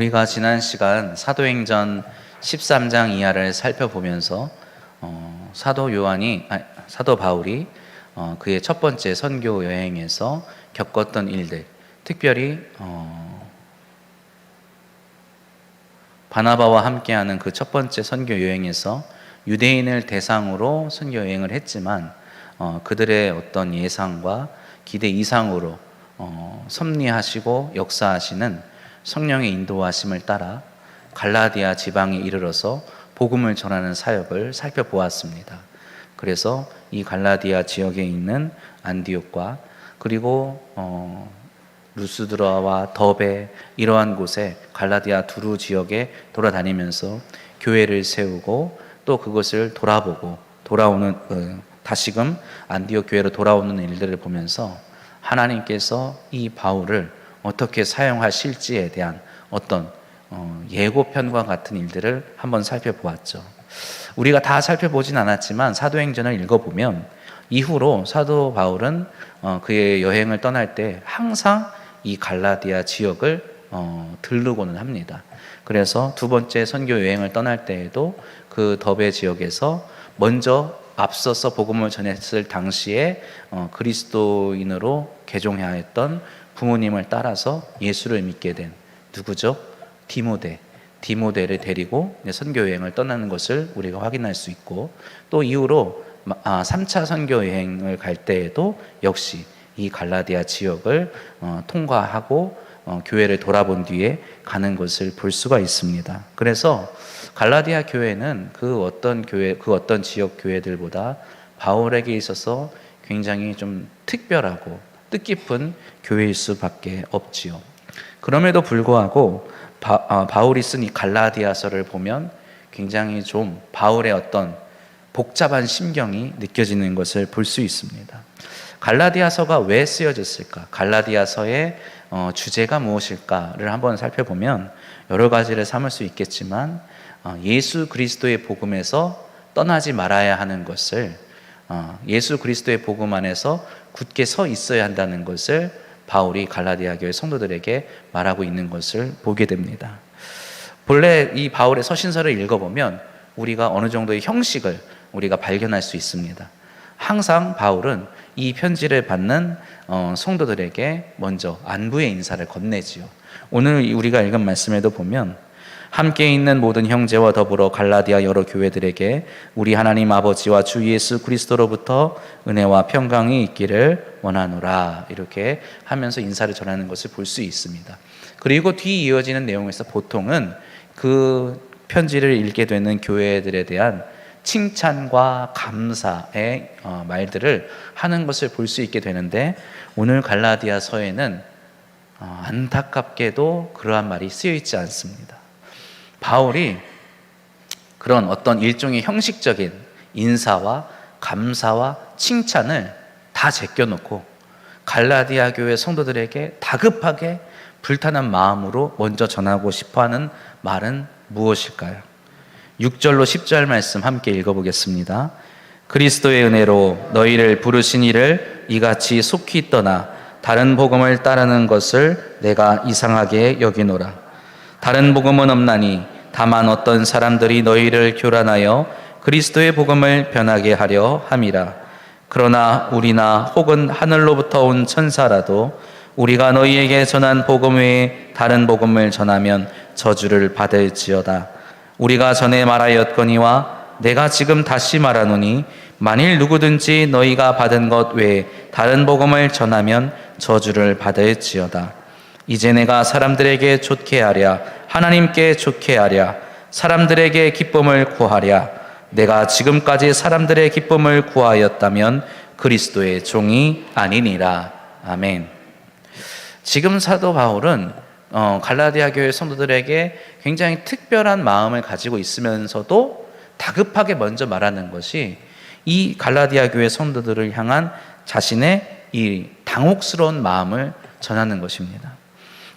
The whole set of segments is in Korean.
우리가 지난 시간 사도행전 13장 이하를 살펴보면서 사도 바울이 그의 첫 번째 선교 여행에서 겪었던 일들, 특별히 바나바와 함께하는 그 첫 번째 선교 여행에서 유대인을 대상으로 선교 여행을 했지만 그들의 어떤 예상과 기대 이상으로 섭리하시고 역사하시는 성령의 인도하심을 따라 갈라디아 지방에 이르러서 복음을 전하는 사역을 살펴보았습니다. 그래서 이 갈라디아 지역에 있는 안디옥과 그리고 루스드라와 더베 이러한 곳에 갈라디아 두루 지역에 돌아다니면서 교회를 세우고 또 그것을 돌아보고 돌아오는 다시금 안디옥 교회로 돌아오는 일들을 보면서 하나님께서 이 바울을 어떻게 사용하실지에 대한 어떤 예고편과 같은 일들을 한번 살펴보았죠. 우리가 다 살펴보진 않았지만 사도행전을 읽어보면 이후로 사도 바울은 그의 여행을 떠날 때 항상 이 갈라디아 지역을 들르고는 합니다. 그래서 두 번째 선교 여행을 떠날 때에도 그 더베 지역에서 먼저 앞서서 복음을 전했을 당시에 그리스도인으로 개종하였던 부모님을 따라서 예수를 믿게 된 누구죠? 디모데를 데리고 선교 여행을 떠나는 것을 우리가 확인할 수 있고, 또 이후로 3차 선교 여행을 갈 때에도 역시 이 갈라디아 지역을 통과하고 교회를 돌아본 뒤에 가는 것을 볼 수가 있습니다. 그래서 갈라디아 교회는 그 어떤 지역 교회들보다 바울에게 있어서 굉장히 좀 특별하고 뜻깊은 교회일 수밖에 없지요. 그럼에도 불구하고 바울이 쓴 이 갈라디아서를 보면 굉장히 좀 바울의 어떤 복잡한 심경이 느껴지는 것을 볼 수 있습니다. 갈라디아서가 왜 쓰여졌을까? 갈라디아서의 주제가 무엇일까를 한번 살펴보면 여러 가지를 삼을 수 있겠지만 예수 그리스도의 복음에서 떠나지 말아야 하는 것을, 예수 그리스도의 복음 안에서 굳게 서 있어야 한다는 것을 바울이 갈라디아 교회 성도들에게 말하고 있는 것을 보게 됩니다. 본래 이 바울의 서신서를 읽어보면 우리가 어느 정도의 형식을 우리가 발견할 수 있습니다. 항상 바울은 이 편지를 받는 성도들에게 먼저 안부의 인사를 건네지요. 오늘 우리가 읽은 말씀에도 보면 함께 있는 모든 형제와 더불어 갈라디아 여러 교회들에게 우리 하나님 아버지와 주 예수 그리스도로부터 은혜와 평강이 있기를 원하노라, 이렇게 하면서 인사를 전하는 것을 볼 수 있습니다. 그리고 뒤 이어지는 내용에서 보통은 그 편지를 읽게 되는 교회들에 대한 칭찬과 감사의 말들을 하는 것을 볼 수 있게 되는데, 오늘 갈라디아서에는 안타깝게도 그러한 말이 쓰여 있지 않습니다. 바울이 그런 어떤 일종의 형식적인 인사와 감사와 칭찬을 다 제껴놓고 갈라디아 교회 성도들에게 다급하게 불타는 마음으로 먼저 전하고 싶어하는 말은 무엇일까요? 6절로 10절 말씀 함께 읽어보겠습니다. 그리스도의 은혜로 너희를 부르신 이를 이같이 속히 떠나 다른 복음을 따르는 것을 내가 이상하게 여기노라. 다른 복음은 없나니 다만 어떤 사람들이 너희를 교란하여 그리스도의 복음을 변하게 하려 함이라. 그러나 우리나 혹은 하늘로부터 온 천사라도 우리가 너희에게 전한 복음 외에 다른 복음을 전하면 저주를 받을지어다. 우리가 전에 말하였거니와 내가 지금 다시 말하노니 만일 누구든지 너희가 받은 것 외에 다른 복음을 전하면 저주를 받을지어다. 이제 내가 사람들에게 좋게 하랴, 하나님께 좋게 하랴, 사람들에게 기쁨을 구하랴. 내가 지금까지 사람들의 기쁨을 구하였다면 그리스도의 종이 아니니라. 아멘. 지금 사도 바울은 갈라디아 교회 성도들에게 굉장히 특별한 마음을 가지고 있으면서도 다급하게 먼저 말하는 것이 이 갈라디아 교회 성도들을 향한 자신의 이 당혹스러운 마음을 전하는 것입니다.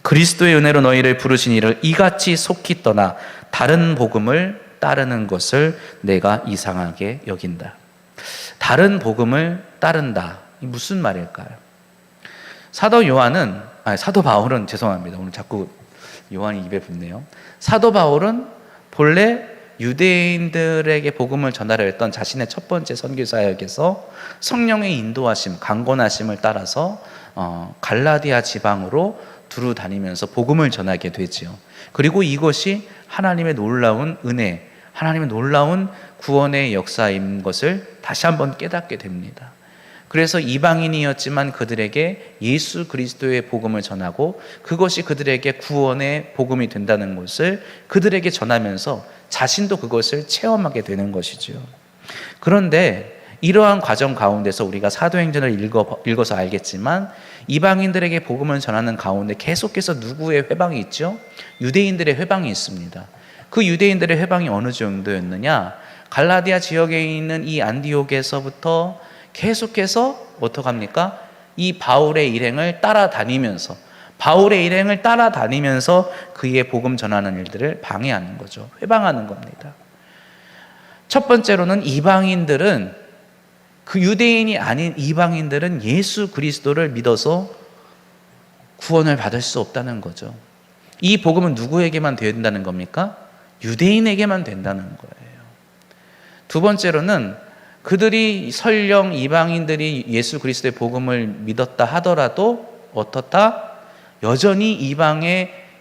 그리스도의 은혜로 너희를 부르신 이를 이같이 속히 떠나 다른 복음을 따르는 것을 내가 이상하게 여긴다. 다른 복음을 따른다. 이 무슨 말일까요? 사도 바울은 죄송합니다. 오늘 자꾸 요한이 입에 붙네요. 사도 바울은 본래 유대인들에게 복음을 전하려 했던 자신의 첫 번째 선교 사역에서 성령의 인도하심, 강권하심을 따라서 갈라디아 지방으로 두루 다니면서 복음을 전하게 되지요. 그리고 이것이 하나님의 놀라운 은혜, 하나님의 놀라운 구원의 역사인 것을 다시 한번 깨닫게 됩니다. 그래서 이방인이었지만 그들에게 예수 그리스도의 복음을 전하고 그것이 그들에게 구원의 복음이 된다는 것을 그들에게 전하면서 자신도 그것을 체험하게 되는 것이죠. 그런데 이러한 과정 가운데서 우리가 사도행전을 읽어서 알겠지만 이방인들에게 복음을 전하는 가운데 계속해서 누구의 회방이 있죠? 유대인들의 회방이 있습니다. 그 유대인들의 회방이 어느 정도였느냐? 갈라디아 지역에 있는 이 안디옥에서부터 계속해서 어떡합니까? 이 바울의 일행을 따라다니면서 그의 복음 전하는 일들을 방해하는 거죠. 회방하는 겁니다. 첫 번째로는 이방인들은, 그 유대인이 아닌 이방인들은 예수 그리스도를 믿어서 구원을 받을 수 없다는 거죠. 이 복음은 누구에게만 된다는 겁니까? 유대인에게만 된다는 거예요. 두 번째로는 그들이 설령 이방인들이 예수 그리스도의 복음을 믿었다 하더라도 어떻다? 여전히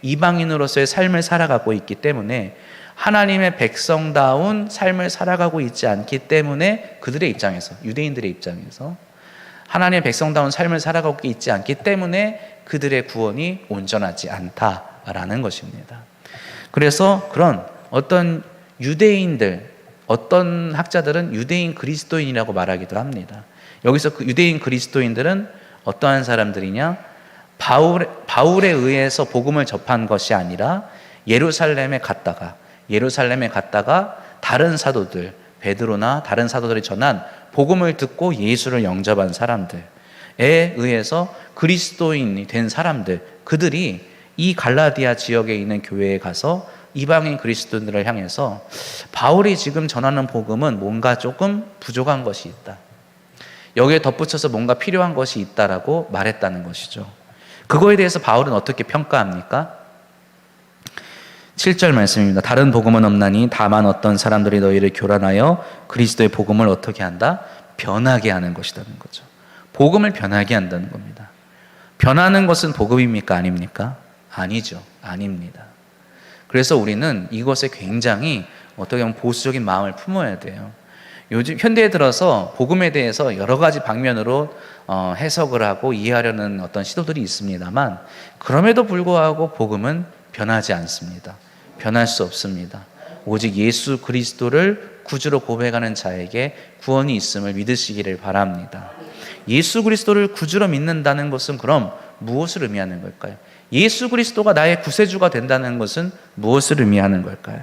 이방인으로서의 삶을 살아가고 있기 때문에 하나님의 백성다운 삶을 살아가고 있지 않기 때문에 그들의 입장에서, 유대인들의 입장에서 하나님의 백성다운 삶을 살아가고 있지 않기 때문에 그들의 구원이 온전하지 않다라는 것입니다. 그래서 그런 어떤 유대인들, 어떤 학자들은 유대인 그리스도인이라고 말하기도 합니다. 여기서 그 유대인 그리스도인들은 어떠한 사람들이냐? 바울에 의해서 복음을 접한 것이 아니라 예루살렘에 갔다가 다른 사도들, 베드로나 다른 사도들이 전한 복음을 듣고 예수를 영접한 사람들에 의해서 그리스도인이 된 사람들, 그들이 이 갈라디아 지역에 있는 교회에 가서 이방인 그리스도인들을 향해서 바울이 지금 전하는 복음은 뭔가 조금 부족한 것이 있다, 여기에 덧붙여서 뭔가 필요한 것이 있다라고 말했다는 것이죠. 그거에 대해서 바울은 어떻게 평가합니까? 7절 말씀입니다. 다른 복음은 없나니 다만 어떤 사람들이 너희를 교란하여 그리스도의 복음을 어떻게 한다? 변하게 하는 것이라는 거죠. 복음을 변하게 한다는 겁니다. 변하는 것은 복음입니까? 아닙니까? 아니죠. 아닙니다. 그래서 우리는 이것에 굉장히 어떻게 보면 보수적인 마음을 품어야 돼요. 요즘 현대에 들어서 복음에 대해서 여러 가지 방면으로 해석을 하고 이해하려는 어떤 시도들이 있습니다만, 그럼에도 불구하고 복음은 변하지 않습니다. 변할 수 없습니다. 오직 예수 그리스도를 구주로 고백하는 자에게 구원이 있음을 믿으시기를 바랍니다. 예수 그리스도를 구주로 믿는다는 것은 그럼 무엇을 의미하는 걸까요? 예수 그리스도가 나의 구세주가 된다는 것은 무엇을 의미하는 걸까요?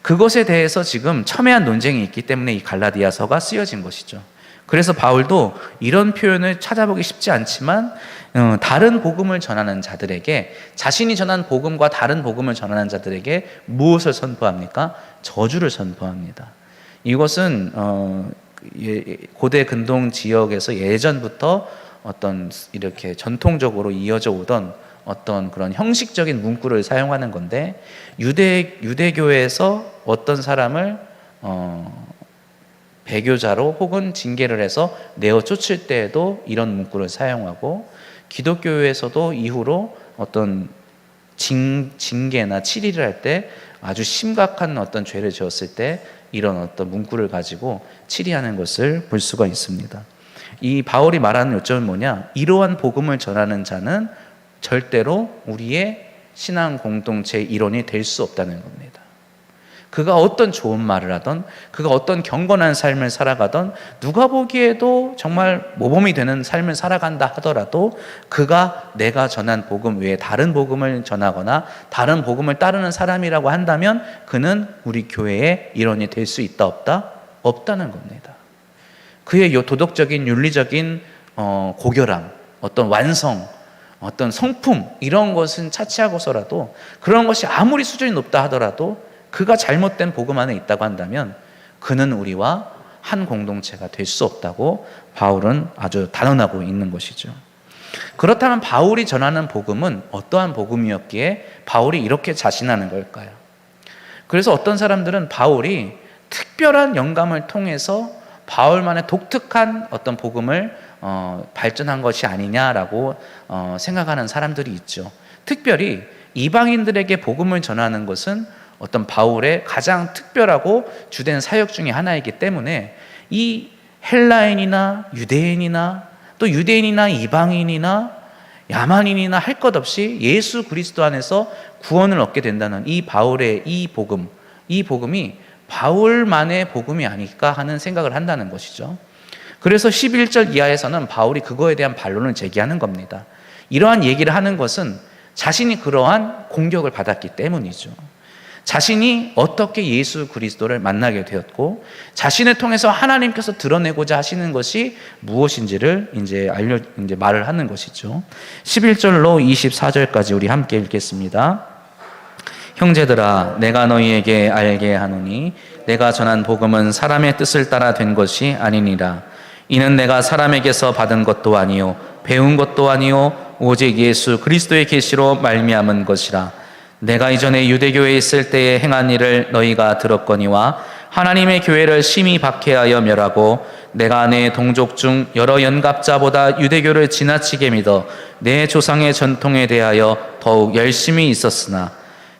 그것에 대해서 지금 첨예한 논쟁이 있기 때문에 이 갈라디아서가 쓰여진 것이죠. 그래서 바울도 이런 표현을 찾아보기 쉽지 않지만 다른 복음을 전하는 자들에게, 자신이 전한 복음과 다른 복음을 전하는 자들에게 무엇을 선포합니까? 저주를 선포합니다. 이것은 고대 근동 지역에서 예전부터 어떤 이렇게 전통적으로 이어져 오던 어떤 그런 형식적인 문구를 사용하는 건데, 유대교에서 어떤 사람을 배교자로 혹은 징계를 해서 내어 쫓을 때에도 이런 문구를 사용하고, 기독교에서도 이후로 어떤 징계나 치리를 할 때 아주 심각한 어떤 죄를 지었을 때 이런 어떤 문구를 가지고 치리하는 것을 볼 수가 있습니다. 이 바울이 말하는 요점은 뭐냐? 이러한 복음을 전하는 자는 절대로 우리의 신앙 공동체의 일원이 될 수 없다는 겁니다. 그가 어떤 좋은 말을 하던, 그가 어떤 경건한 삶을 살아가던, 누가 보기에도 정말 모범이 되는 삶을 살아간다 하더라도 그가 내가 전한 복음 외에 다른 복음을 전하거나 다른 복음을 따르는 사람이라고 한다면 그는 우리 교회의 일원이 될 수 있다 없다? 없다는 겁니다. 그의 도덕적인 윤리적인 고결함, 어떤 완성, 어떤 성품, 이런 것은 차치하고서라도, 그런 것이 아무리 수준이 높다 하더라도 그가 잘못된 복음 안에 있다고 한다면 그는 우리와 한 공동체가 될 수 없다고 바울은 아주 단언하고 있는 것이죠. 그렇다면 바울이 전하는 복음은 어떠한 복음이었기에 바울이 이렇게 자신하는 걸까요? 그래서 어떤 사람들은 바울이 특별한 영감을 통해서 바울만의 독특한 어떤 복음을 발전한 것이 아니냐라고 생각하는 사람들이 있죠. 특별히 이방인들에게 복음을 전하는 것은 어떤 바울의 가장 특별하고 주된 사역 중에 하나이기 때문에 이 헬라인이나 유대인이나 또 유대인이나 이방인이나 야만인이나 할 것 없이 예수 그리스도 안에서 구원을 얻게 된다는 이 바울의 이 복음이 바울만의 복음이 아닐까 하는 생각을 한다는 것이죠. 그래서 11절 이하에서는 바울이 그거에 대한 반론을 제기하는 겁니다. 이러한 얘기를 하는 것은 자신이 그러한 공격을 받았기 때문이죠. 자신이 어떻게 예수 그리스도를 만나게 되었고 자신을 통해서 하나님께서 드러내고자 하시는 것이 무엇인지를 이제 말을 하는 것이죠. 11절로 24절까지 우리 함께 읽겠습니다. 형제들아, 내가 너희에게 알게 하노니 내가 전한 복음은 사람의 뜻을 따라 된 것이 아니니라. 이는 내가 사람에게서 받은 것도 아니요 배운 것도 아니요 오직 예수 그리스도의 계시로 말미암은 것이라. 내가 이전에 유대교에 있을 때에 행한 일을 너희가 들었거니와 하나님의 교회를 심히 박해하여 멸하고 내가 내 동족 중 여러 연갑자보다 유대교를 지나치게 믿어 내 조상의 전통에 대하여 더욱 열심히 있었으나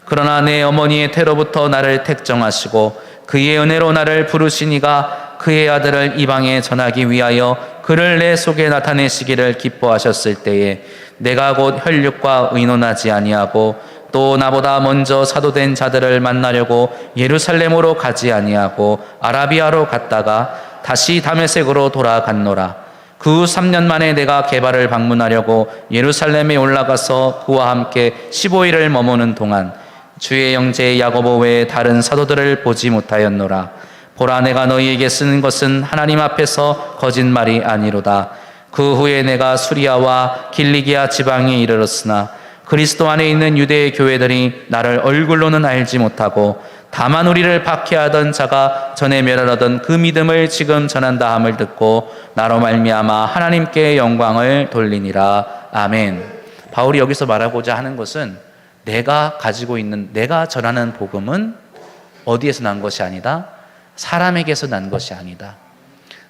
그러나 내 어머니의 태로부터 나를 택정하시고 그의 은혜로 나를 부르시니가 그의 아들을 이방에 전하기 위하여 그를 내 속에 나타내시기를 기뻐하셨을 때에 내가 곧 혈육과 의논하지 아니하고 또 나보다 먼저 사도된 자들을 만나려고 예루살렘으로 가지 아니하고 아라비아로 갔다가 다시 다메섹으로 돌아갔노라. 그 후 3년 만에 내가 게바를 방문하려고 예루살렘에 올라가서 그와 함께 15일을 머무는 동안 주의 형제 야고보 외에 다른 사도들을 보지 못하였노라. 보라, 내가 너희에게 쓰는 것은 하나님 앞에서 거짓말이 아니로다. 그 후에 내가 수리아와 길리기아 지방에 이르렀으나 그리스도 안에 있는 유대의 교회들이 나를 얼굴로는 알지 못하고 다만 우리를 박해하던 자가 전에 멸하던 그 믿음을 지금 전한다 함을 듣고 나로 말미암아 하나님께 영광을 돌리니라. 아멘. 바울이 여기서 말하고자 하는 것은 내가 가지고 있는, 내가 전하는 복음은 어디에서 난 것이 아니다? 사람에게서 난 것이 아니다.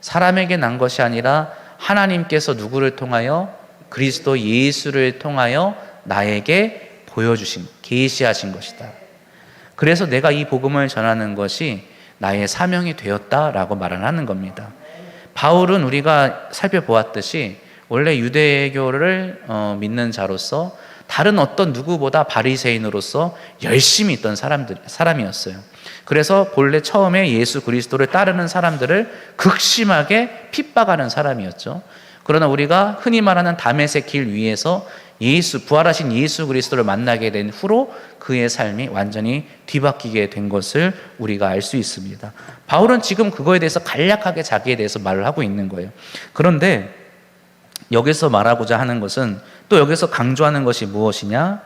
사람에게 난 것이 아니라 하나님께서 누구를 통하여? 그리스도 예수를 통하여 나에게 보여주신, 계시하신 것이다. 그래서 내가 이 복음을 전하는 것이 나의 사명이 되었다라고 말을 하는 겁니다. 바울은 우리가 살펴보았듯이 원래 유대교를 믿는 자로서 다른 어떤 누구보다 바리새인으로서 열심히 있던 사람이었어요. 그래서 본래 처음에 예수 그리스도를 따르는 사람들을 극심하게 핍박하는 사람이었죠. 그러나 우리가 흔히 말하는 다메섹 길 위에서 부활하신 예수 그리스도를 만나게 된 후로 그의 삶이 완전히 뒤바뀌게 된 것을 우리가 알 수 있습니다. 바울은 지금 그거에 대해서 간략하게 자기에 대해서 말을 하고 있는 거예요. 그런데 여기서 말하고자 하는 것은, 또 여기서 강조하는 것이 무엇이냐?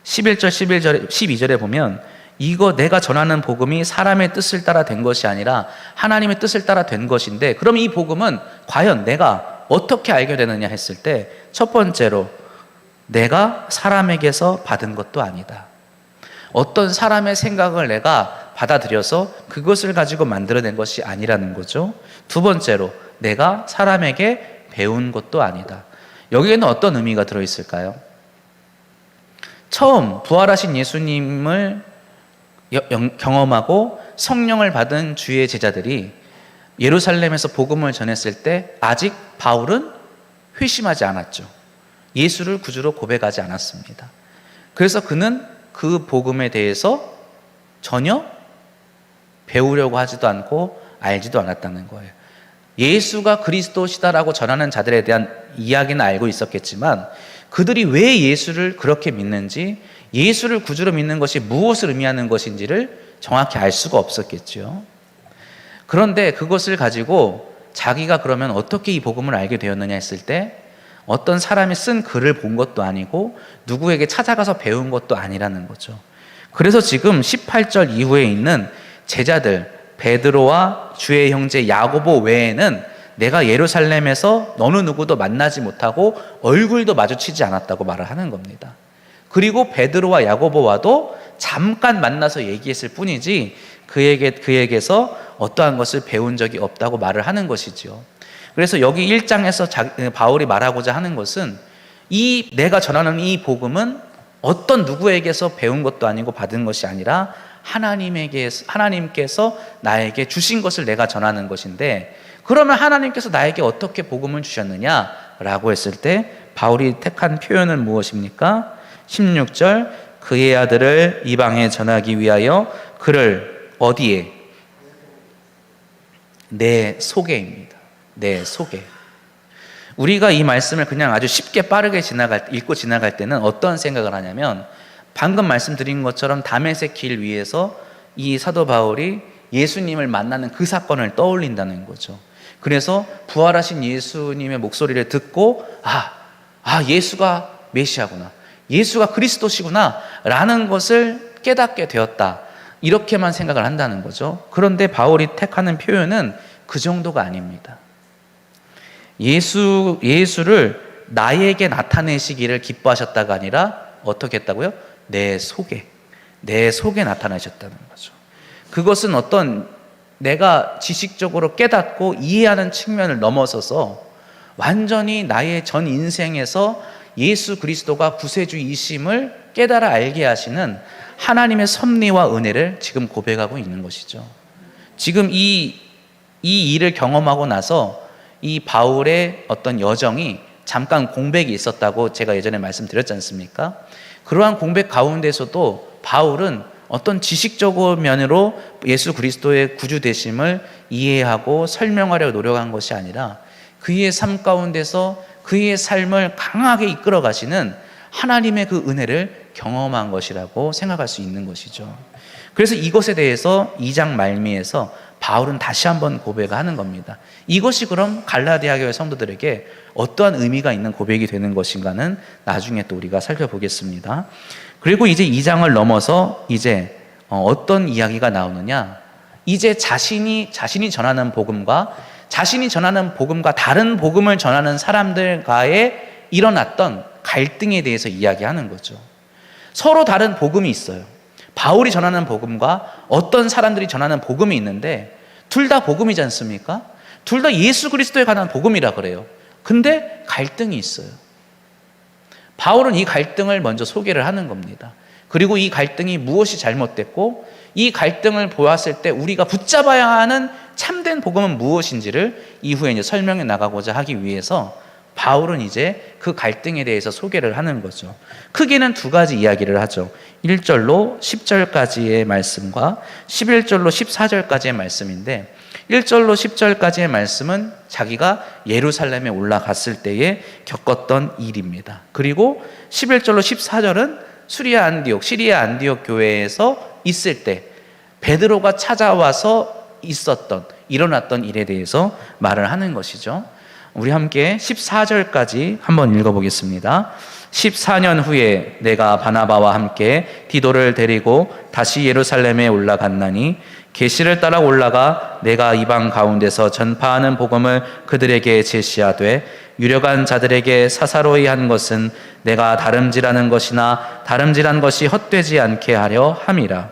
11절, 12절에 보면 이거 내가 전하는 복음이 사람의 뜻을 따라 된 것이 아니라 하나님의 뜻을 따라 된 것인데, 그럼 이 복음은 과연 내가 어떻게 알게 되느냐 했을 때, 첫 번째로 내가 사람에게서 받은 것도 아니다. 어떤 사람의 생각을 내가 받아들여서 그것을 가지고 만들어낸 것이 아니라는 거죠. 두 번째로 내가 사람에게 배운 것도 아니다. 여기에는 어떤 의미가 들어있을까요? 처음 부활하신 예수님을 경험하고 성령을 받은 주의 제자들이 예루살렘에서 복음을 전했을 때 아직 바울은 회심하지 않았죠. 예수를 구주로 고백하지 않았습니다. 그래서 그는 그 복음에 대해서 전혀 배우려고 하지도 않고 알지도 않았다는 거예요. 예수가 그리스도시다라고 전하는 자들에 대한 이야기는 알고 있었겠지만 그들이 왜 예수를 그렇게 믿는지, 예수를 구주로 믿는 것이 무엇을 의미하는 것인지를 정확히 알 수가 없었겠죠. 그런데 그것을 가지고 자기가 그러면 어떻게 이 복음을 알게 되었느냐 했을 때, 어떤 사람이 쓴 글을 본 것도 아니고 누구에게 찾아가서 배운 것도 아니라는 거죠. 그래서 지금 18절 이후에 있는 제자들 베드로와 주의 형제 야고보 외에는 내가 예루살렘에서 어느 누구도 만나지 못하고 얼굴도 마주치지 않았다고 말을 하는 겁니다. 그리고 베드로와 야고보와도 잠깐 만나서 얘기했을 뿐이지 그에게서 어떠한 것을 배운 적이 없다고 말을 하는 것이지요. 그래서 여기 1장에서 바울이 말하고자 하는 것은 내가 전하는 이 복음은 어떤 누구에게서 배운 것도 아니고 받은 것이 아니라 하나님께서 나에게 주신 것을 내가 전하는 것인데, 그러면 하나님께서 나에게 어떻게 복음을 주셨느냐라고 했을 때 바울이 택한 표현은 무엇입니까? 16절, 그의 아들을 이방에 전하기 위하여 그를 어디에? 내 속에입니다. 내 속에. 우리가 이 말씀을 그냥 아주 쉽게 빠르게 읽고 지나갈 때는 어떤 생각을 하냐면, 방금 말씀드린 것처럼 다메섹 길 위에서 이 사도 바울이 예수님을 만나는 그 사건을 떠올린다는 거죠. 그래서 부활하신 예수님의 목소리를 듣고 예수가 메시아구나, 예수가 그리스도시구나 라는 것을 깨닫게 되었다, 이렇게만 생각을 한다는 거죠. 그런데 바울이 택하는 표현은 그 정도가 아닙니다. 예수를 나에게 나타내시기를 기뻐하셨다가 아니라 어떻게 했다고요? 내 속에 나타나셨다는 거죠. 그것은 어떤 내가 지식적으로 깨닫고 이해하는 측면을 넘어서서 완전히 나의 전 인생에서 예수 그리스도가 구세주이심을 깨달아 알게 하시는 하나님의 섭리와 은혜를 지금 고백하고 있는 것이죠. 지금 이 일을 경험하고 나서 이 바울의 어떤 여정이 잠깐 공백이 있었다고 제가 예전에 말씀드렸지 않습니까? 그러한 공백 가운데서도 바울은 어떤 지식적인 면으로 예수 그리스도의 구주 되심을 이해하고 설명하려 노력한 것이 아니라 그의 삶 가운데서 그의 삶을 강하게 이끌어 가시는 하나님의 그 은혜를 경험한 것이라고 생각할 수 있는 것이죠. 그래서 이것에 대해서 2장 말미에서 바울은 다시 한번 고백하는 겁니다. 이것이 그럼 갈라디아 교회 성도들에게 어떠한 의미가 있는 고백이 되는 것인가는 나중에 또 우리가 살펴보겠습니다. 그리고 이제 2장을 넘어서 이제 어떤 이야기가 나오느냐, 이제 자신이 전하는 복음과 다른 복음을 전하는 사람들과의 일어났던 갈등에 대해서 이야기하는 거죠. 서로 다른 복음이 있어요. 바울이 전하는 복음과 어떤 사람들이 전하는 복음이 있는데 둘 다 복음이지 않습니까? 둘 다 예수 그리스도에 관한 복음이라 그래요. 근데 갈등이 있어요. 바울은 이 갈등을 먼저 소개를 하는 겁니다. 그리고 이 갈등이 무엇이 잘못됐고 이 갈등을 보았을 때 우리가 붙잡아야 하는 참된 복음은 무엇인지를 이후에 이제 설명해 나가고자 하기 위해서 바울은 이제 그 갈등에 대해서 소개를 하는 거죠. 크게는 두 가지 이야기를 하죠. 1절로 10절까지의 말씀과 11절로 14절까지의 말씀인데, 1절로 10절까지의 말씀은 자기가 예루살렘에 올라갔을 때에 겪었던 일입니다. 그리고 11절로 14절은 시리아 안디옥 교회에서 있을 때 베드로가 찾아와서 일어났던 일에 대해서 말을 하는 것이죠. 우리 함께 14절까지 한번 읽어보겠습니다. 14년 후에 내가 바나바와 함께 디도를 데리고 다시 예루살렘에 올라갔나니 계시를 따라 올라가 내가 이방 가운데서 전파하는 복음을 그들에게 제시하되 유력한 자들에게 사사로이 한 것은 내가 다름질하는 것이나 다름질한 것이 헛되지 않게 하려 함이라.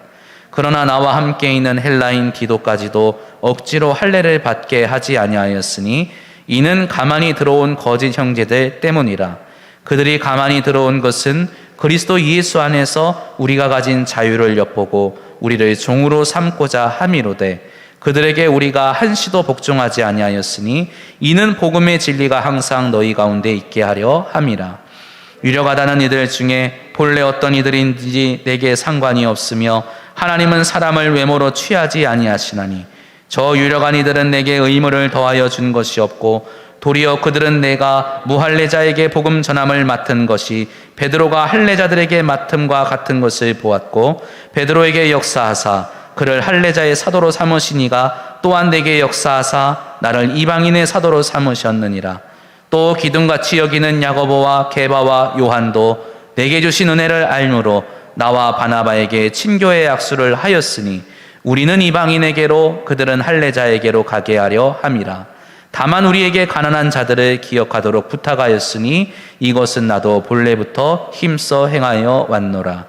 그러나 나와 함께 있는 헬라인 디도까지도 억지로 할례를 받게 하지 아니하였으니 이는 가만히 들어온 거짓 형제들 때문이라. 그들이 가만히 들어온 것은 그리스도 예수 안에서 우리가 가진 자유를 엿보고 우리를 종으로 삼고자 함이로되 그들에게 우리가 한시도 복종하지 아니하였으니 이는 복음의 진리가 항상 너희 가운데 있게 하려 함이라. 유력하다는 이들 중에 본래 어떤 이들인지 내게 상관이 없으며 하나님은 사람을 외모로 취하지 아니하시나니 저 유력한 이들은 내게 의무를 더하여 준 것이 없고 도리어 그들은 내가 무할례자에게 복음 전함을 맡은 것이 베드로가 할례자들에게 맡음과 같은 것을 보았고 베드로에게 역사하사 그를 할례자의 사도로 삼으시니가 또한 내게 역사하사 나를 이방인의 사도로 삼으셨느니라. 또 기둥같이 여기는 야고보와 게바와 요한도 내게 주신 은혜를 알므로 나와 바나바에게 친교의 약수를 하였으니 우리는 이방인에게로 그들은 할례자에게로 가게 하려 함이라. 다만 우리에게 가난한 자들을 기억하도록 부탁하였으니 이것은 나도 본래부터 힘써 행하여 왔노라.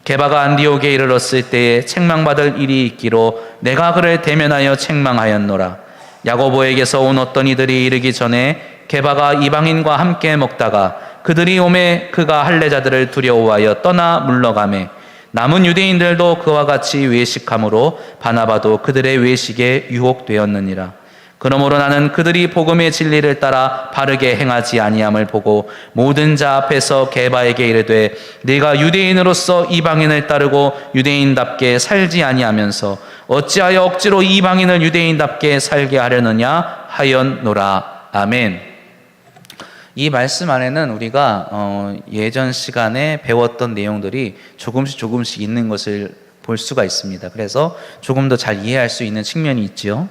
게바가 안디옥에 이르렀을 때에 책망받을 일이 있기로 내가 그를 대면하여 책망하였노라. 야고보에게서 온 어떤 이들이 이르기 전에 게바가 이방인과 함께 먹다가 그들이 오매 그가 할례자들을 두려워하여 떠나 물러가매 남은 유대인들도 그와 같이 외식함으로 바나바도 그들의 외식에 유혹되었느니라. 그러므로 나는 그들이 복음의 진리를 따라 바르게 행하지 아니함을 보고 모든 자 앞에서 게바에게 이르되 네가 유대인으로서 이방인을 따르고 유대인답게 살지 아니하면서 어찌하여 억지로 이방인을 유대인답게 살게 하려느냐 하였노라. 아멘. 이 말씀 안에는 우리가 예전 시간에 배웠던 내용들이 조금씩 있는 것을 볼 수가 있습니다. 그래서 조금 더 잘 이해할 수 있는 측면이 있지요.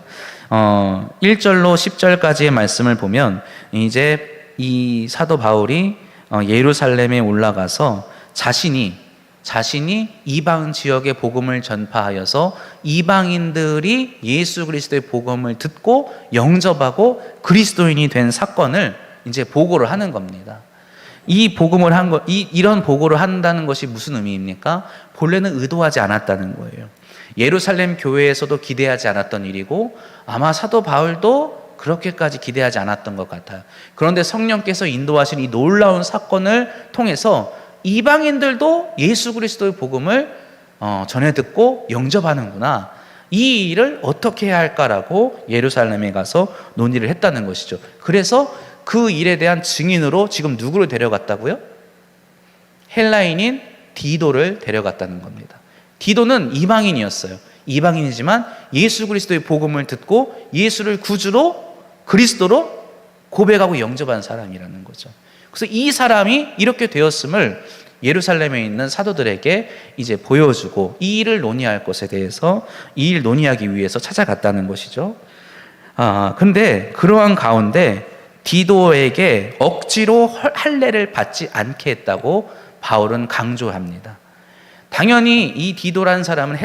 1절로 10절까지의 말씀을 보면 이제 이 사도 바울이 예루살렘에 올라가서 자신이 이방 지역의 복음을 전파하여서 이방인들이 예수 그리스도의 복음을 듣고 영접하고 그리스도인이 된 사건을 이제 보고를 하는 겁니다. 이 복음을 이런 보고를 한다는 것이 무슨 의미입니까? 본래는 의도하지 않았다는 거예요. 예루살렘 교회에서도 기대하지 않았던 일이고 아마 사도 바울도 그렇게까지 기대하지 않았던 것 같아요. 그런데 성령께서 인도하신 이 놀라운 사건을 통해서 이방인들도 예수 그리스도의 복음을 전해 듣고 영접하는구나. 이 일을 어떻게 해야 할까라고 예루살렘에 가서 논의를 했다는 것이죠. 그래서 그 일에 대한 증인으로 지금 누구를 데려갔다고요? 헬라인인 디도를 데려갔다는 겁니다. 디도는 이방인이었어요. 이방인이지만 예수 그리스도의 복음을 듣고 예수를 구주로 그리스도로 고백하고 영접한 사람이라는 거죠. 그래서 이 사람이 이렇게 되었음을 예루살렘에 있는 사도들에게 이제 보여주고 이 일을 논의할 것에 대해서 이 일 논의하기 위해서 찾아갔다는 것이죠. 근데 그러한 가운데 디도에게 억지로 할례를 받지 않게 했다고 바울은 강조합니다. 당연히 이 디도라는 사람은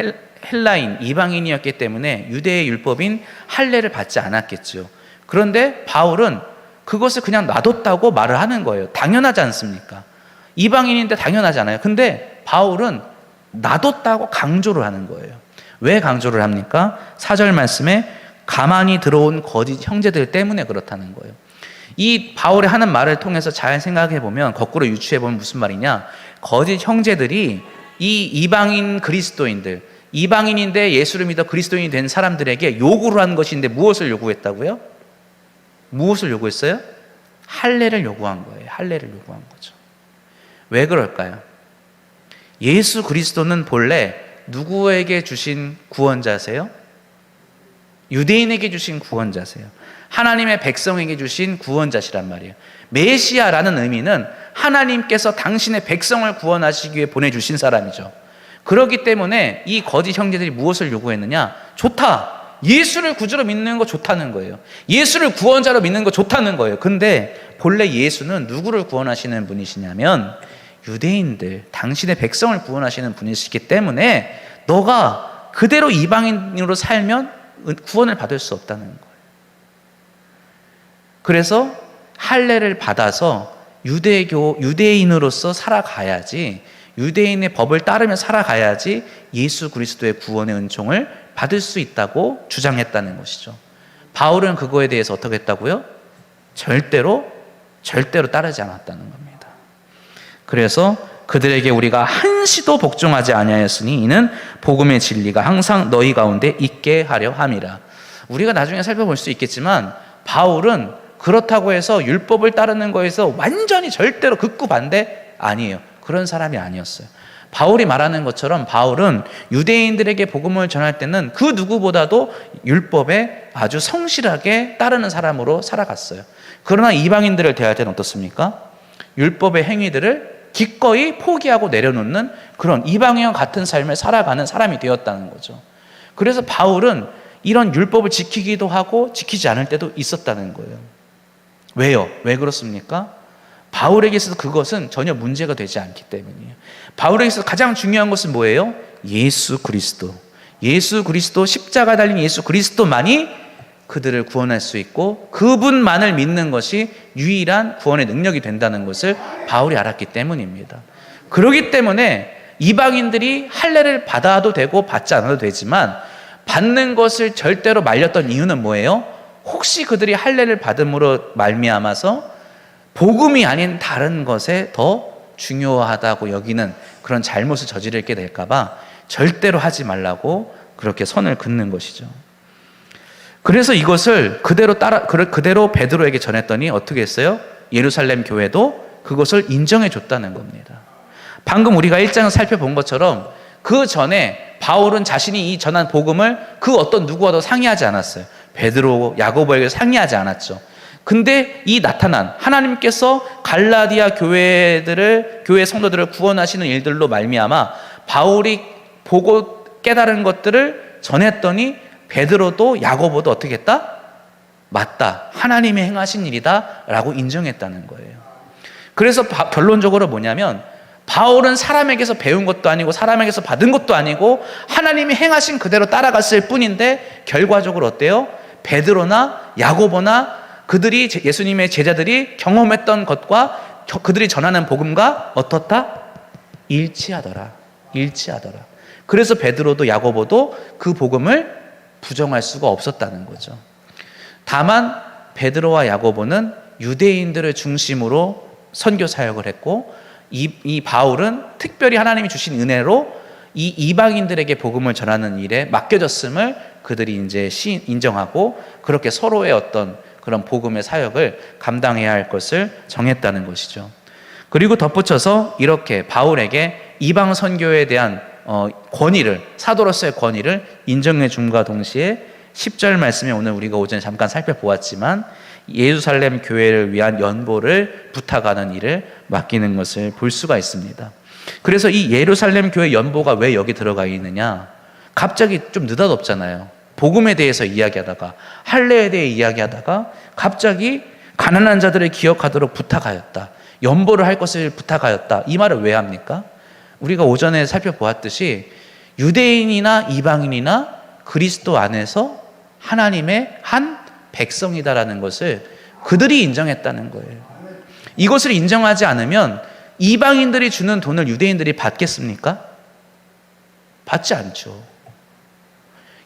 헬라인, 이방인이었기 때문에 유대의 율법인 할례를 받지 않았겠죠. 그런데 바울은 그것을 그냥 놔뒀다고 말을 하는 거예요. 당연하지 않습니까? 이방인인데 당연하잖아요. 근데 바울은 놔뒀다고 강조를 하는 거예요. 왜 강조를 합니까? 4절 말씀에 가만히 들어온 거짓 형제들 때문에 그렇다는 거예요. 이 바울이 하는 말을 통해서 잘 생각해 보면, 거꾸로 유추해 보면 무슨 말이냐? 거짓 형제들이 이 이방인 그리스도인들, 이방인인데 예수를 믿어 그리스도인이 된 사람들에게 요구를 한 것인데 무엇을 요구했다고요? 무엇을 요구했어요? 할례를 요구한 거예요. 할례를 요구한 거죠. 왜 그럴까요? 예수 그리스도는 본래 누구에게 주신 구원자세요? 유대인에게 주신 구원자세요. 하나님의 백성에게 주신 구원자시란 말이에요. 메시아라는 의미는 하나님께서 당신의 백성을 구원하시기 위해 보내주신 사람이죠. 그렇기 때문에 이 거짓 형제들이 무엇을 요구했느냐? 좋다. 예수를 구주로 믿는 거 좋다는 거예요. 예수를 구원자로 믿는 거 좋다는 거예요. 근데 본래 예수는 누구를 구원하시는 분이시냐면 유대인들, 당신의 백성을 구원하시는 분이시기 때문에 너가 그대로 이방인으로 살면 구원을 받을 수 없다는 거예요. 그래서 할례를 받아서 유대인으로서 살아가야지, 유대인의 법을 따르며 살아가야지 예수 그리스도의 구원의 은총을 받을 수 있다고 주장했다는 것이죠. 바울은 그거에 대해서 어떻게 했다고요? 절대로 따르지 않았다는 겁니다. 그래서 그들에게 우리가 한시도 복종하지 아니하였으니 이는 복음의 진리가 항상 너희 가운데 있게 하려 함이라. 우리가 나중에 살펴볼 수 있겠지만 바울은 그렇다고 해서 율법을 따르는 거에서 완전히 절대로 극구 반대 아니에요. 그런 사람이 아니었어요. 바울이 말하는 것처럼 바울은 유대인들에게 복음을 전할 때는 그 누구보다도 율법에 아주 성실하게 따르는 사람으로 살아갔어요. 그러나 이방인들을 대할 때는 어떻습니까? 율법의 행위들을 기꺼이 포기하고 내려놓는 그런 이방인과 같은 삶을 살아가는 사람이 되었다는 거죠. 그래서 바울은 이런 율법을 지키기도 하고 지키지 않을 때도 있었다는 거예요. 왜요? 왜 그렇습니까? 바울에게 있어서 그것은 전혀 문제가 되지 않기 때문이에요. 바울에게 있어서 가장 중요한 것은 뭐예요? 예수 그리스도. 예수 그리스도, 십자가 달린 예수 그리스도만이 그들을 구원할 수 있고 그분만을 믿는 것이 유일한 구원의 능력이 된다는 것을 바울이 알았기 때문입니다. 그렇기 때문에 이방인들이 할례를 받아도 되고 받지 않아도 되지만 받는 것을 절대로 말렸던 이유는 뭐예요? 혹시 그들이 할례를 받음으로 말미암아서 복음이 아닌 다른 것에 더 중요하다고 여기는 그런 잘못을 저지르게 될까 봐 절대로 하지 말라고 그렇게 선을 긋는 것이죠. 그래서 이것을 그대로 베드로에게 전했더니 어떻게 했어요? 예루살렘 교회도 그것을 인정해 줬다는 겁니다. 방금 우리가 1장을 살펴본 것처럼 그 전에 바울은 자신이 이 전한 복음을 그 어떤 누구와도 상의하지 않았어요. 베드로, 야고보에게 상의하지 않았죠. 근데 이 나타난 하나님께서 갈라디아 교회 성도들을 구원하시는 일들로 말미암아 바울이 보고 깨달은 것들을 전했더니 베드로도 야고보도 어떻게 했다? 맞다. 하나님이 행하신 일이다 라고 인정했다는 거예요. 그래서 결론적으로 뭐냐면 바울은 사람에게서 배운 것도 아니고 사람에게서 받은 것도 아니고 하나님이 행하신 그대로 따라갔을 뿐인데 결과적으로 어때요? 베드로나 야고보나 그들이 예수님의 제자들이 경험했던 것과 그들이 전하는 복음과 어떻다? 일치하더라. 그래서 베드로도 야고보도 그 복음을 부정할 수가 없었다는 거죠. 다만 베드로와 야고보는 유대인들을 중심으로 선교 사역을 했고 이 바울은 특별히 하나님이 주신 은혜로 이 이방인들에게 복음을 전하는 일에 맡겨졌음을 그들이 이제 인정하고 그렇게 서로의 어떤 그런 복음의 사역을 감당해야 할 것을 정했다는 것이죠. 그리고 덧붙여서 이렇게 바울에게 이방 선교에 대한 권위를, 사도로서의 권위를 인정해 줌과 동시에 10절 말씀에 오늘 우리가 오전에 잠깐 살펴보았지만 예루살렘 교회를 위한 연보를 부탁하는 일을 맡기는 것을 볼 수가 있습니다. 그래서 이 예루살렘 교회 연보가 왜 여기 들어가 있느냐? 갑자기 좀 느닷없잖아요. 복음에 대해서 이야기하다가 할례에 대해 이야기하다가 갑자기 가난한 자들을 기억하도록 부탁하였다. 연보를 할 것을 부탁하였다. 이 말을 왜 합니까? 우리가 오전에 살펴보았듯이 유대인이나 이방인이나 그리스도 안에서 하나님의 한 백성이다라는 것을 그들이 인정했다는 거예요. 이것을 인정하지 않으면 이방인들이 주는 돈을 유대인들이 받겠습니까? 받지 않죠.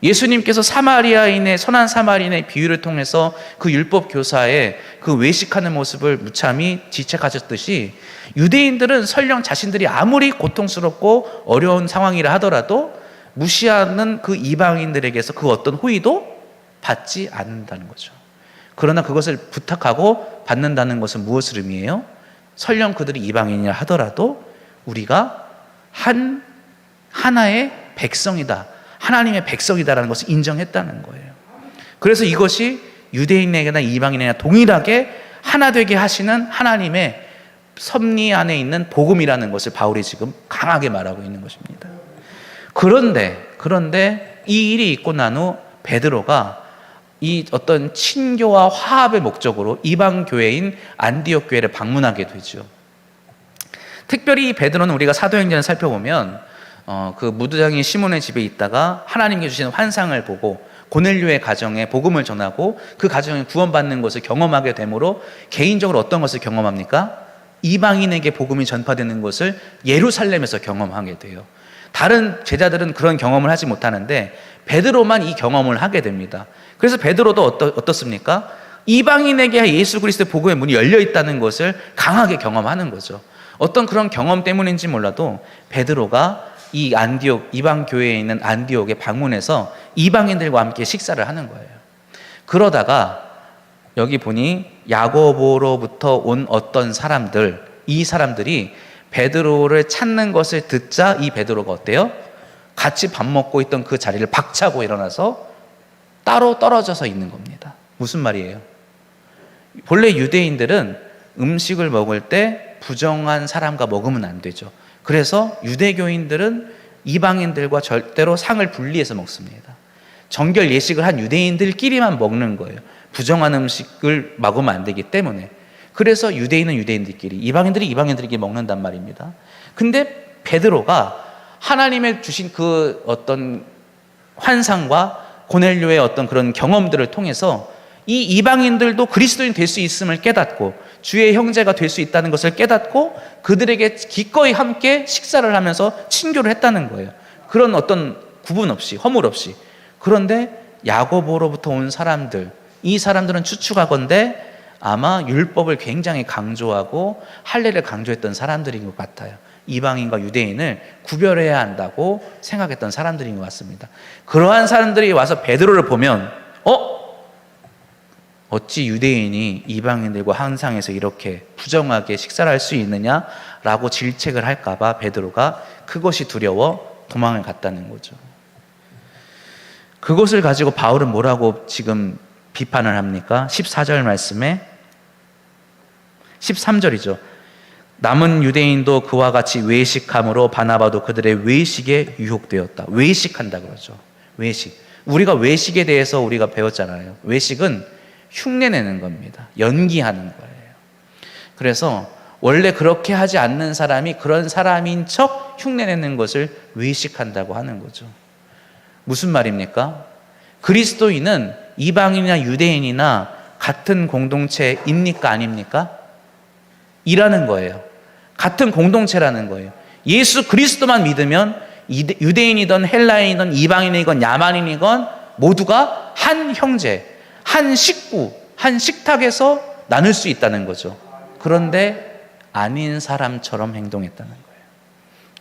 예수님께서 선한 사마리아인의 비유를 통해서 그 율법 교사의 그 외식하는 모습을 무참히 지책하셨듯이 유대인들은 설령 자신들이 아무리 고통스럽고 어려운 상황이라 하더라도 무시하는 그 이방인들에게서 그 어떤 호의도 받지 않는다는 거죠. 그러나 그것을 부탁하고 받는다는 것은 무엇을 의미해요? 설령 그들이 이방인이라 하더라도 우리가 하나의 백성이다. 하나님의 백성이다라는 것을 인정했다는 거예요. 그래서 이것이 유대인에게나 이방인에게나 동일하게 하나 되게 하시는 하나님의 섭리 안에 있는 복음이라는 것을 바울이 지금 강하게 말하고 있는 것입니다. 그런데 이 일이 있고 난 후 베드로가 이 어떤 친교와 화합의 목적으로 이방 교회인 안디옥 교회를 방문하게 되죠. 특별히 베드로는 우리가 사도행전을 살펴보면 그 무두장인 시몬의 집에 있다가 하나님께 주신 환상을 보고 고넬료의 가정에 복음을 전하고 그 가정이 구원받는 것을 경험하게 되므로 개인적으로 어떤 것을 경험합니까? 이방인에게 복음이 전파되는 것을 예루살렘에서 경험하게 돼요. 다른 제자들은 그런 경험을 하지 못하는데 베드로만 이 경험을 하게 됩니다. 그래서 베드로도 어떻습니까? 이방인에게 예수 그리스도의 복음의 문이 열려 있다는 것을 강하게 경험하는 거죠. 어떤 그런 경험 때문인지 몰라도 베드로가 이 안디옥, 이방 교회에 있는 안디옥에 방문해서 이방인들과 함께 식사를 하는 거예요. 그러다가 여기 보니 야고보로부터 온 어떤 사람들, 이 사람들이 베드로를 찾는 것을 듣자 이 베드로가 어때요? 같이 밥 먹고 있던 그 자리를 박차고 일어나서 따로 떨어져서 있는 겁니다. 무슨 말이에요? 본래 유대인들은 음식을 먹을 때 부정한 사람과 먹으면 안 되죠. 그래서 유대교인들은 이방인들과 절대로 상을 분리해서 먹습니다. 정결 예식을 한 유대인들끼리만 먹는 거예요. 부정한 음식을 먹으면 안 되기 때문에. 그래서 유대인은 유대인들끼리, 이방인들이 이방인들끼리 먹는단 말입니다. 근데 베드로가 하나님의 주신 그 어떤 환상과 고넬료의 어떤 그런 경험들을 통해서 이 이방인들도 그리스도인 될 수 있음을 깨닫고 주의 형제가 될 수 있다는 것을 깨닫고 그들에게 기꺼이 함께 식사를 하면서 친교를 했다는 거예요. 그런 어떤 구분 없이, 허물 없이. 그런데 야고보로부터 온 사람들, 이 사람들은 추측하건대 아마 율법을 굉장히 강조하고 할례를 강조했던 사람들인 것 같아요. 이방인과 유대인을 구별해야 한다고 생각했던 사람들인 것 같습니다. 그러한 사람들이 와서 베드로를 보면 어찌 유대인이 이방인들과 한상에서 이렇게 부정하게 식사를 할 수 있느냐라고 질책을 할까 봐 베드로가 그것이 두려워 도망을 갔다는 거죠. 그것을 가지고 바울은 뭐라고 지금 비판을 합니까? 14절 말씀에 13절이죠. 남은 유대인도 그와 같이 외식함으로 바나바도 그들의 외식에 유혹되었다. 외식한다 그러죠. 외식. 우리가 외식에 대해서 우리가 배웠잖아요. 외식은 흉내내는 겁니다. 연기하는 거예요. 그래서 원래 그렇게 하지 않는 사람이 그런 사람인 척 흉내내는 것을 외식한다고 하는 거죠. 무슨 말입니까? 그리스도인은 이방인이나 유대인이나 같은 공동체입니까? 아닙니까? 이라는 거예요. 같은 공동체라는 거예요. 예수 그리스도만 믿으면 유대인이든 헬라인이든 이방인이건 야만인이건 모두가 한 형제, 한 식구, 한 식탁에서 나눌 수 있다는 거죠. 그런데 아닌 사람처럼 행동했다는 거예요.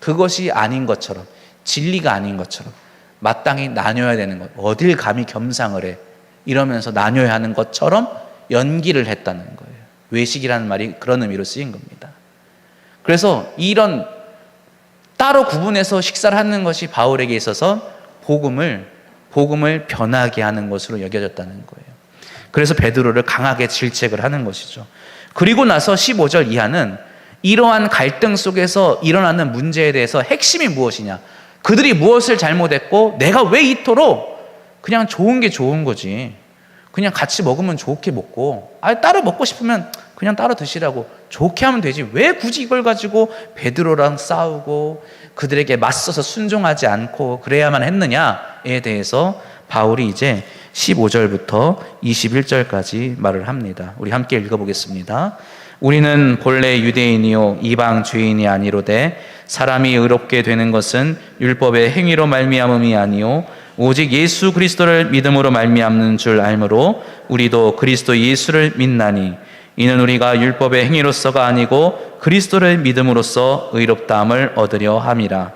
그것이 아닌 것처럼, 진리가 아닌 것처럼 마땅히 나눠야 되는 것, 어딜 감히 겸상을 해 이러면서 나눠야 하는 것처럼 연기를 했다는 거예요. 외식이라는 말이 그런 의미로 쓰인 겁니다. 그래서 이런 따로 구분해서 식사를 하는 것이 바울에게 있어서 복음을 변하게 하는 것으로 여겨졌다는 거예요. 그래서 베드로를 강하게 질책을 하는 것이죠. 그리고 나서 15절 이하는 이러한 갈등 속에서 일어나는 문제에 대해서 핵심이 무엇이냐, 그들이 무엇을 잘못했고 내가 왜 이토록 그냥 좋은 게 좋은 거지, 그냥 같이 먹으면 좋게 먹고 따로 먹고 싶으면 그냥 따로 드시라고 좋게 하면 되지 왜 굳이 이걸 가지고 베드로랑 싸우고 그들에게 맞서서 순종하지 않고 그래야만 했느냐에 대해서 바울이 이제 15절부터 21절까지 말을 합니다. 우리 함께 읽어보겠습니다. 우리는 본래 유대인이요 이방 죄인이 아니로되 사람이 의롭게 되는 것은 율법의 행위로 말미암음이 아니요 오직 예수 그리스도를 믿음으로 말미암는 줄 알므로 우리도 그리스도 예수를 믿나니 이는 우리가 율법의 행위로서가 아니고 그리스도를 믿음으로써 의롭다함을 얻으려 함이라.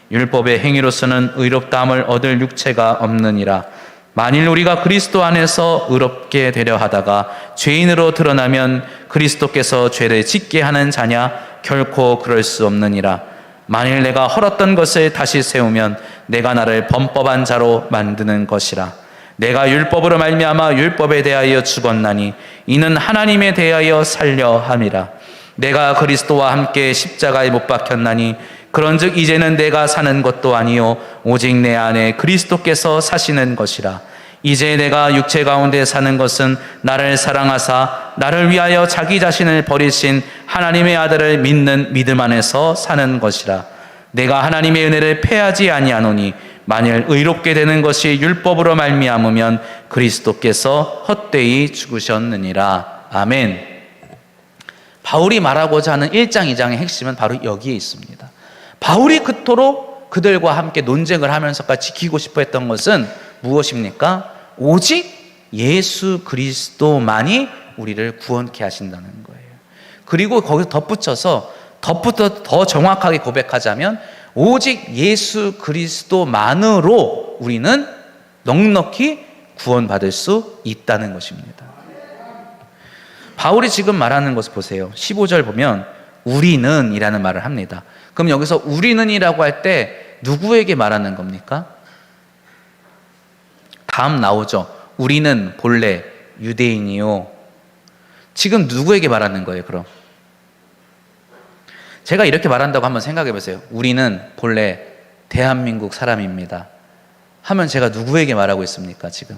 율법의 행위로서는 의롭다함을 얻을 육체가 없느니라. 만일 우리가 그리스도 안에서 의롭게 되려 하다가 죄인으로 드러나면 그리스도께서 죄를 짓게 하는 자냐? 결코 그럴 수 없느니라. 만일 내가 헐었던 것을 다시 세우면 내가 나를 범법한 자로 만드는 것이라. 내가 율법으로 말미암아 율법에 대하여 죽었나니 이는 하나님에 대하여 살려 함이라. 내가 그리스도와 함께 십자가에 못 박혔나니 그런즉 이제는 내가 사는 것도 아니요 오직 내 안에 그리스도께서 사시는 것이라. 이제 내가 육체 가운데 사는 것은 나를 사랑하사 나를 위하여 자기 자신을 버리신 하나님의 아들을 믿는 믿음 안에서 사는 것이라. 내가 하나님의 은혜를 패하지 아니하노니 만일 의롭게 되는 것이 율법으로 말미암으면 그리스도께서 헛되이 죽으셨느니라. 아멘. 바울이 말하고자 하는 1장 2장의 핵심은 바로 여기에 있습니다. 바울이 그토록 그들과 함께 논쟁을 하면서까지 지키고 싶어 했던 것은 무엇입니까? 오직 예수 그리스도만이 우리를 구원케 하신다는 거예요. 그리고 거기서 덧붙여서 더 정확하게 고백하자면 오직 예수 그리스도만으로 우리는 넉넉히 구원받을 수 있다는 것입니다. 바울이 지금 말하는 것을 보세요. 15절 보면 우리는 이라는 말을 합니다. 그럼 여기서 우리는 이라고 할 때 누구에게 말하는 겁니까? 다음 나오죠. 우리는 본래 유대인이요. 지금 누구에게 말하는 거예요, 그럼? 제가 이렇게 말한다고 한번 생각해 보세요. 우리는 본래 대한민국 사람입니다 하면 제가 누구에게 말하고 있습니까, 지금?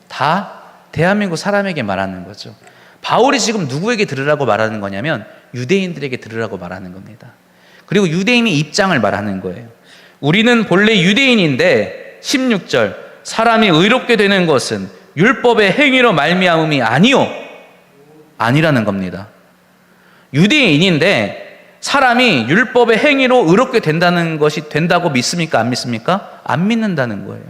다 대한민국 사람에게 말하는 거죠. 바울이 지금 누구에게 들으라고 말하는 거냐면 유대인들에게 들으라고 말하는 겁니다. 그리고 유대인의 입장을 말하는 거예요. 우리는 본래 유대인인데 16절 사람이 의롭게 되는 것은 율법의 행위로 말미암음이 아니라는 겁니다. 유대인인데 사람이 율법의 행위로 의롭게 된다고 믿습니까? 안 믿습니까? 안 믿는다는 거예요.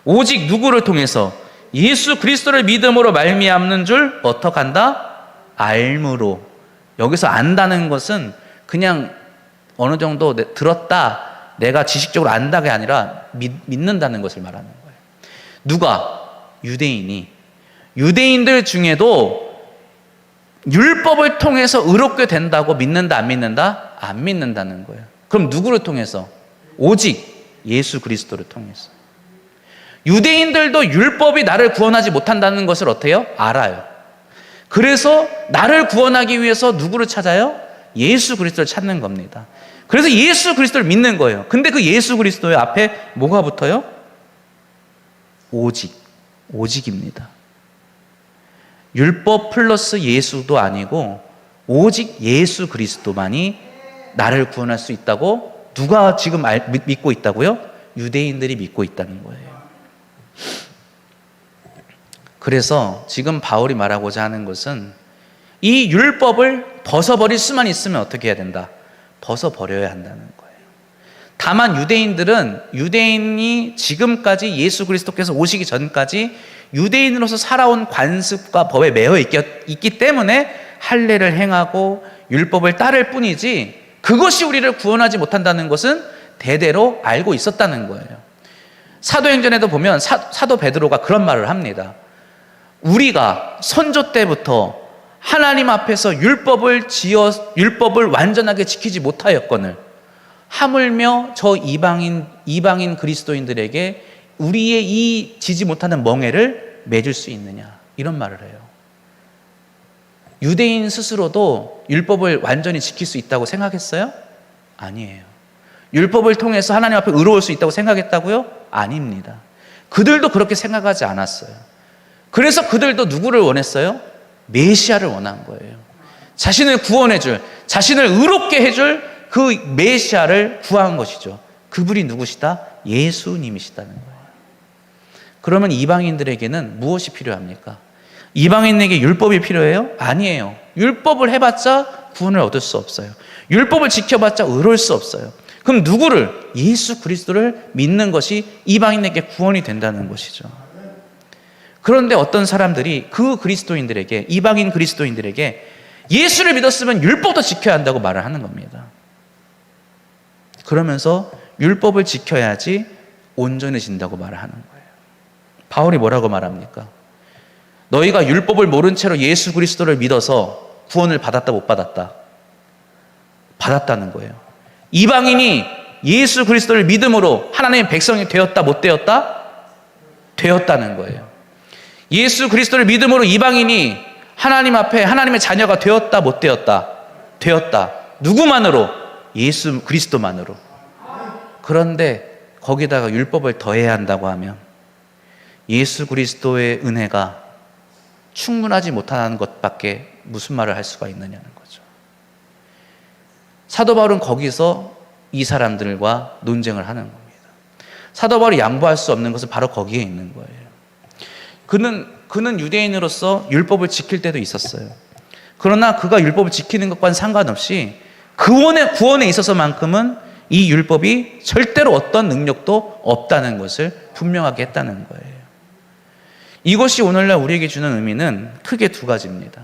오직 누구를 통해서? 예수 그리스도를 믿음으로 말미암는 줄 어떡한다? 알므로. 여기서 안다는 것은 그냥 어느 정도 들었다, 내가 지식적으로 안다가 아니라 믿는다는 것을 말하는 거예요. 누가? 유대인이. 유대인들 중에도 율법을 통해서 의롭게 된다고 믿는다, 안 믿는다? 안 믿는다는 거예요. 그럼 누구를 통해서? 오직 예수 그리스도를 통해서. 유대인들도 율법이 나를 구원하지 못한다는 것을 어때요? 알아요. 그래서 나를 구원하기 위해서 누구를 찾아요? 예수 그리스도를 찾는 겁니다. 그래서 예수 그리스도를 믿는 거예요. 근데 그 예수 그리스도의 앞에 뭐가 붙어요? 오직입니다. 율법 플러스 예수도 아니고 오직 예수 그리스도만이 나를 구원할 수 있다고 누가 지금 믿고 있다고요? 유대인들이 믿고 있다는 거예요. 그래서 지금 바울이 말하고자 하는 것은 이 율법을 벗어버릴 수만 있으면 어떻게 해야 된다? 벗어버려야 한다는 거예요. 다만 유대인이 지금까지 예수 그리스도께서 오시기 전까지 유대인으로서 살아온 관습과 법에 매여 있기 때문에 할례를 행하고 율법을 따를 뿐이지 그것이 우리를 구원하지 못한다는 것은 대대로 알고 있었다는 거예요. 사도행전에도 보면 사도 베드로가 그런 말을 합니다. 우리가 선조 때부터 하나님 앞에서 율법을 완전하게 지키지 못하였거늘 하물며 저 이방인 그리스도인들에게 우리의 이 지지 못하는 멍에를 맺을 수 있느냐, 이런 말을 해요. 유대인 스스로도 율법을 완전히 지킬 수 있다고 생각했어요? 아니에요. 율법을 통해서 하나님 앞에 의로울 수 있다고 생각했다고요? 아닙니다. 그들도 그렇게 생각하지 않았어요. 그래서 그들도 누구를 원했어요? 메시아를 원한 거예요. 자신을 구원해줄, 자신을 의롭게 해줄 그 메시아를 구한 것이죠. 그분이 누구시다? 예수님이시다는 거예요. 그러면 이방인들에게는 무엇이 필요합니까? 이방인에게 율법이 필요해요? 아니에요. 율법을 해봤자 구원을 얻을 수 없어요. 율법을 지켜봤자 의로울 수 없어요. 그럼 누구를? 예수 그리스도를 믿는 것이 이방인에게 구원이 된다는 것이죠. 그런데 어떤 사람들이 그 그리스도인들에게, 이방인 그리스도인들에게 예수를 믿었으면 율법도 지켜야 한다고 말을 하는 겁니다. 그러면서 율법을 지켜야지 온전해진다고 말을 하는 거예요. 바울이 뭐라고 말합니까? 너희가 율법을 모른 채로 예수 그리스도를 믿어서 구원을 받았다, 못 받았다? 받았다는 거예요. 이방인이 예수 그리스도를 믿음으로 하나님의 백성이 되었다, 못 되었다? 되었다는 거예요. 예수 그리스도를 믿음으로 이방인이 하나님 앞에 하나님의 자녀가 되었다, 못 되었다? 되었다. 누구만으로? 예수 그리스도만으로. 그런데 거기다가 율법을 더해야 한다고 하면 예수 그리스도의 은혜가 충분하지 못하는 것밖에 무슨 말을 할 수가 있느냐는 거죠. 사도 바울은 거기서 이 사람들과 논쟁을 하는 겁니다. 사도 바울이 양보할 수 없는 것은 바로 거기에 있는 거예요. 그는 유대인으로서 율법을 지킬 때도 있었어요. 그러나 그가 율법을 지키는 것과는 상관없이 구원에 있어서만큼은 이 율법이 절대로 어떤 능력도 없다는 것을 분명하게 했다는 거예요. 이것이 오늘날 우리에게 주는 의미는 크게 두 가지입니다.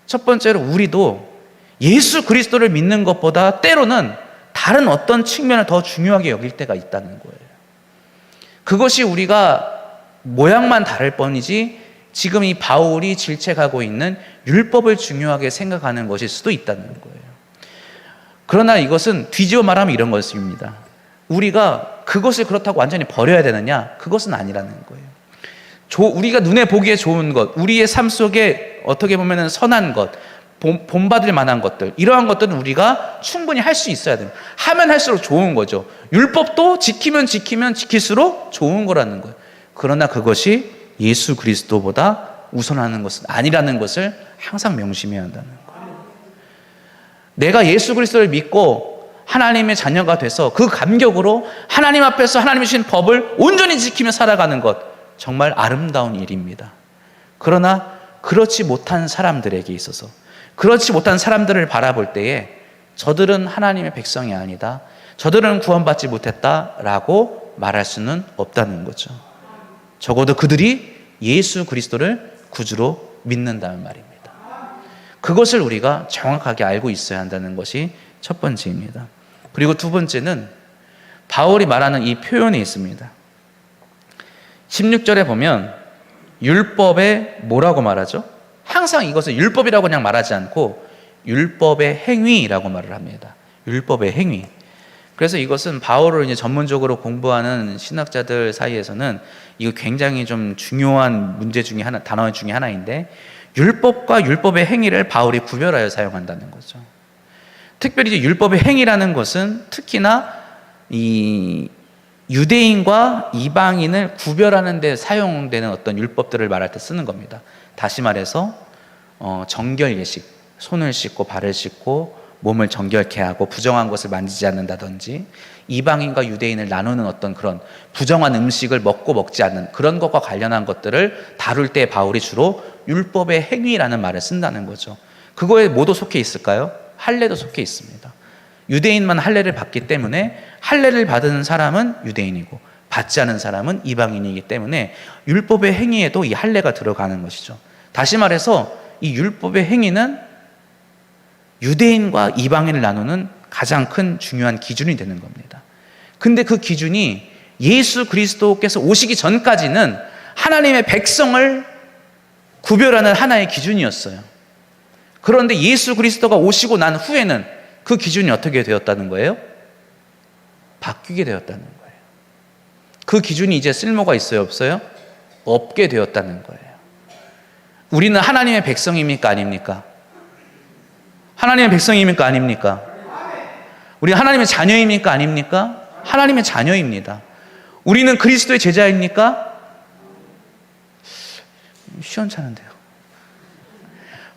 첫 번째로 우리도 예수 그리스도를 믿는 것보다 때로는 다른 어떤 측면을 더 중요하게 여길 때가 있다는 거예요. 그것이 우리가 모양만 다를 뿐이지 지금 이 바울이 질책하고 있는 율법을 중요하게 생각하는 것일 수도 있다는 거예요. 그러나 이것은 뒤집어 말하면 이런 것입니다. 우리가 그것을 그렇다고 완전히 버려야 되느냐? 그것은 아니라는 거예요. 우리가 눈에 보기에 좋은 것, 우리의 삶 속에 어떻게 보면 선한 것, 본받을 만한 것들, 이러한 것들은 우리가 충분히 할 수 있어야 돼요. 하면 할수록 좋은 거죠. 율법도 지키면 지킬수록 좋은 거라는 거예요. 그러나 그것이 예수 그리스도보다 우선하는 것은 아니라는 것을 항상 명심해야 한다는 거예요. 내가 예수 그리스도를 믿고 하나님의 자녀가 돼서 그 감격으로 하나님 앞에서 하나님이 주신 법을 온전히 지키며 살아가는 것, 정말 아름다운 일입니다. 그러나 그렇지 못한 사람들에게 있어서, 그렇지 못한 사람들을 바라볼 때에 저들은 하나님의 백성이 아니다, 저들은 구원받지 못했다라고 말할 수는 없다는 거죠. 적어도 그들이 예수 그리스도를 구주로 믿는다는 말입니다. 그것을 우리가 정확하게 알고 있어야 한다는 것이 첫 번째입니다. 그리고 두 번째는 바울이 말하는 이 표현이 있습니다. 16절에 보면 율법에 뭐라고 말하죠? 항상 이것을 율법이라고 그냥 말하지 않고 율법의 행위라고 말을 합니다. 율법의 행위. 그래서 이것은 바울을 이제 전문적으로 공부하는 신학자들 사이에서는 이거 굉장히 좀 중요한 문제 중에 하나, 단어 중에 하나인데, 율법과 율법의 행위를 바울이 구별하여 사용한다는 거죠. 특별히 이제 율법의 행위라는 것은 특히나 이 유대인과 이방인을 구별하는 데 사용되는 어떤 율법들을 말할 때 쓰는 겁니다. 다시 말해서 정결 예식, 손을 씻고 발을 씻고 몸을 정결케 하고 부정한 것을 만지지 않는다든지, 이방인과 유대인을 나누는 어떤 그런 부정한 음식을 먹고 먹지 않는 그런 것과 관련한 것들을 다룰 때 바울이 주로 율법의 행위라는 말을 쓴다는 거죠. 그거에 뭐도 속해 있을까요? 할례도 속해 있습니다. 유대인만 할례를 받기 때문에 할례를 받은 사람은 유대인이고 받지 않은 사람은 이방인이기 때문에 율법의 행위에도 이 할례가 들어가는 것이죠. 다시 말해서 이 율법의 행위는 유대인과 이방인을 나누는 가장 큰 중요한 기준이 되는 겁니다. 근데 그 기준이 예수 그리스도께서 오시기 전까지는 하나님의 백성을 구별하는 하나의 기준이었어요. 그런데 예수 그리스도가 오시고 난 후에는 그 기준이 어떻게 되었다는 거예요? 바뀌게 되었다는 거예요. 그 기준이 이제 쓸모가 있어요, 없어요? 없게 되었다는 거예요. 우리는 하나님의 백성입니까, 아닙니까? 하나님의 백성입니까, 아닙니까? 우리 하나님의 자녀입니까, 아닙니까? 하나님의 자녀입니다. 우리는 그리스도의 제자입니까? 시원찮은데요.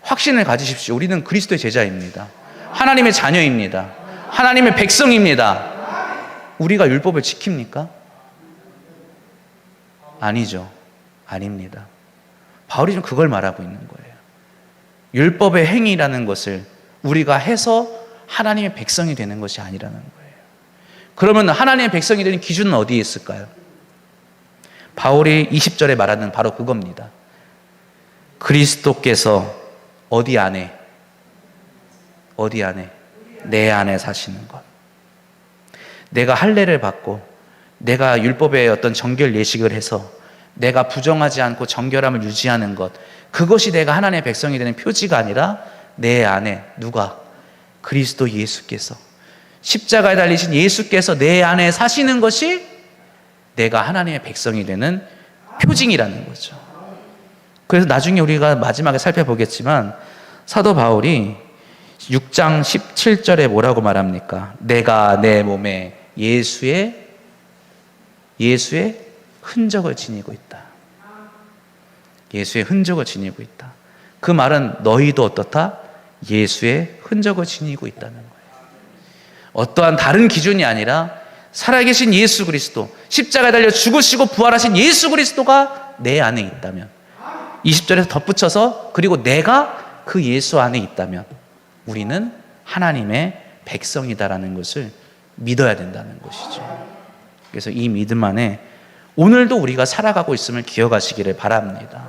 확신을 가지십시오. 우리는 그리스도의 제자입니다. 하나님의 자녀입니다. 하나님의 백성입니다. 우리가 율법을 지킵니까? 아니죠. 아닙니다. 바울이 지금 그걸 말하고 있는 거예요. 율법의 행위라는 것을 우리가 해서 하나님의 백성이 되는 것이 아니라는 거예요. 그러면 하나님의 백성이 되는 기준은 어디에 있을까요? 바울이 20절에 말하는 바로 그겁니다. 그리스도께서 어디 안에 내 안에 사시는 것. 내가 할례를 받고 내가 율법의 어떤 정결 예식을 해서 내가 부정하지 않고 정결함을 유지하는 것, 그것이 내가 하나님의 백성이 되는 표지가 아니라 내 안에 누가? 그리스도 예수께서, 십자가에 달리신 예수께서 내 안에 사시는 것이 내가 하나님의 백성이 되는 표징이라는 거죠. 그래서 나중에 우리가 마지막에 살펴보겠지만 사도 바울이 6장 17절에 뭐라고 말합니까? 내가 내 몸에 예수의 흔적을 지니고 있다. 예수의 흔적을 지니고 있다. 그 말은 너희도 어떻다? 예수의 흔적을 지니고 있다는 거예요. 어떠한 다른 기준이 아니라 살아계신 예수 그리스도, 십자가에 달려 죽으시고 부활하신 예수 그리스도가 내 안에 있다면, 20절에서 덧붙여서 그리고 내가 그 예수 안에 있다면 우리는 하나님의 백성이다라는 것을 믿어야 된다는 것이죠. 그래서 이 믿음 안에 오늘도 우리가 살아가고 있음을 기억하시기를 바랍니다.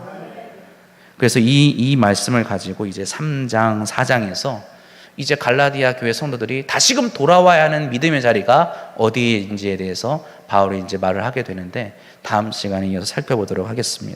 그래서 이 말씀을 가지고 이제 3장, 4장에서 이제 갈라디아 교회 성도들이 다시금 돌아와야 하는 믿음의 자리가 어디인지에 대해서 바울이 이제 말을 하게 되는데 다음 시간에 이어서 살펴보도록 하겠습니다.